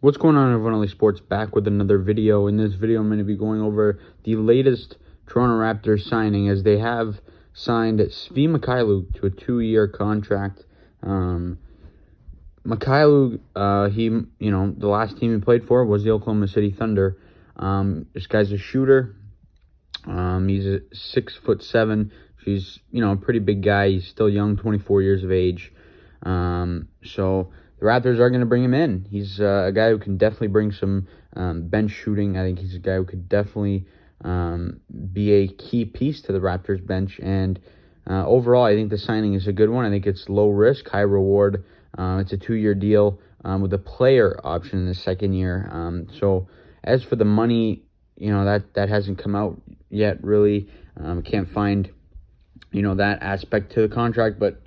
What's going on, everyone? LA Sports back with another video. In this video, I'm going to be going over the latest Toronto Raptors signing, as they have signed Svi Mykhailiuk to a 2-year contract. Mykhailiuk, the last team he played for was the Oklahoma City Thunder. This guy's a shooter. He's a 6'7". He's a pretty big guy. He's still young, 24 years of age. So the Raptors are going to bring him in. He's a guy who can definitely bring some bench shooting. I think he's a guy who could definitely be a key piece to the Raptors bench. And overall, I think the signing is a good one. I think it's low risk, high reward. It's a 2-year deal with a player option in the second year. So as for the money, that hasn't come out yet, really. Can't find, that aspect to the contract, but,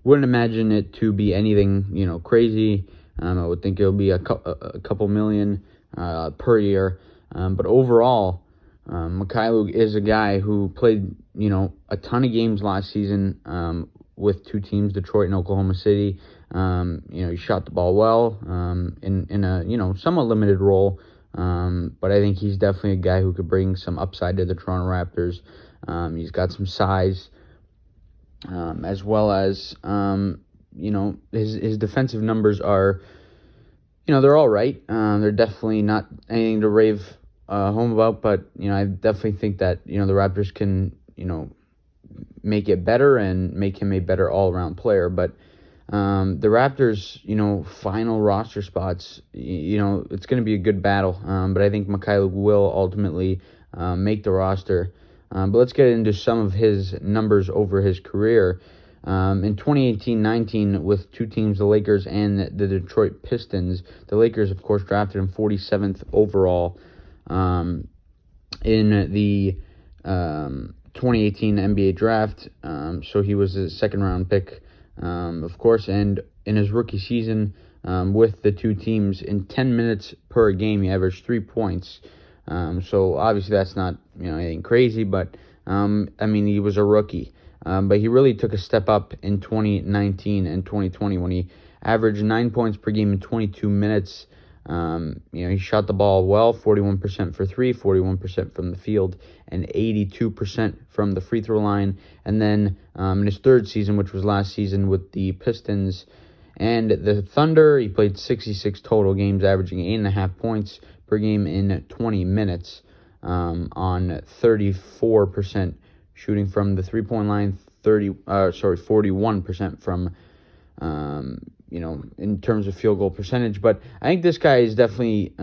wouldn't imagine it to be anything, crazy. I would think it'll be a couple million per year. But overall, Mykhailiuk is a guy who played, a ton of games last season with two teams, Detroit and Oklahoma City. He shot the ball well in a, somewhat limited role. But I think he's definitely a guy who could bring some upside to the Toronto Raptors. He's got some size. As well as, his defensive numbers are, they're all right. They're definitely not anything to rave home about, but, I definitely think that, the Raptors can, make it better and make him a better all-around player. But the Raptors, final roster spots, it's going to be a good battle. But I think Mykhailiuk will ultimately make the roster. But let's get into some of his numbers over his career. In 2018-19, with two teams, the Lakers and the Detroit Pistons, the Lakers, of course, drafted him 47th overall in the 2018 NBA draft. So he was a second-round pick, of course. And in his rookie season with the two teams, in 10 minutes per game, he averaged 3 points. So obviously that's not anything crazy, but he was a rookie. But he really took a step up in 2019 and 2020 when he averaged 9 points per game in 22 minutes. He shot the ball well, 41% for three, 41% from the field, and 82% from the free throw line. And then in his third season, which was last season with the Pistons and the Thunder, he played 66 total games, averaging 8.5 points per game in 20 minutes on 34% shooting from the three-point line, 41% from, in terms of field goal percentage. But I think this guy is definitely,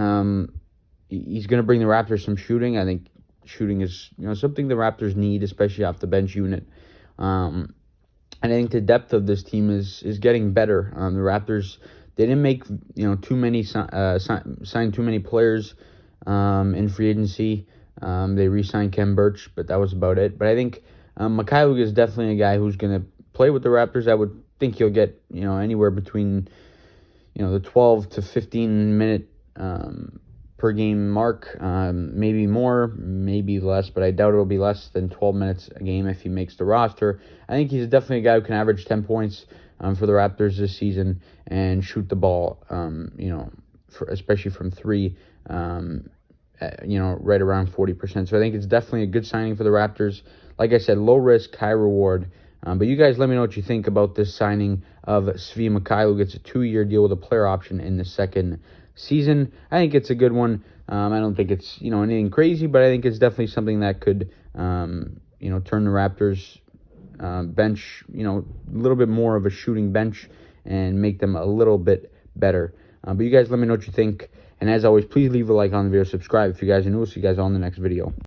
he's going to bring the Raptors some shooting. I think shooting is, something the Raptors need, especially off the bench unit. And I think the depth of this team is getting better. The Raptors, they didn't make too many sign too many players in free agency. They re-signed Kem Birch, but that was about it. But I think Mykhailiuk is definitely a guy who's going to play with the Raptors. I would think he'll get anywhere between the 12 to 15 minute per game mark, maybe more, maybe less, but I doubt it'll be less than 12 minutes a game if he makes the roster. I think he's definitely a guy who can average 10 points for the Raptors this season and shoot the ball, especially from three, right around 40%. So I think it's definitely a good signing for the Raptors. Like I said, low risk, high reward. But you guys let me know what you think about this signing of Svi Mykhailiuk. It's a 2-year deal with a player option in the second season. I think it's a good one. I don't think it's, anything crazy, but I think it's definitely something that could, turn the Raptors bench, a little bit more of a shooting bench and make them a little bit better. But you guys let me know what you think. And as always, please leave a like on the video, subscribe if you guys are new. We'll see you guys on the next video.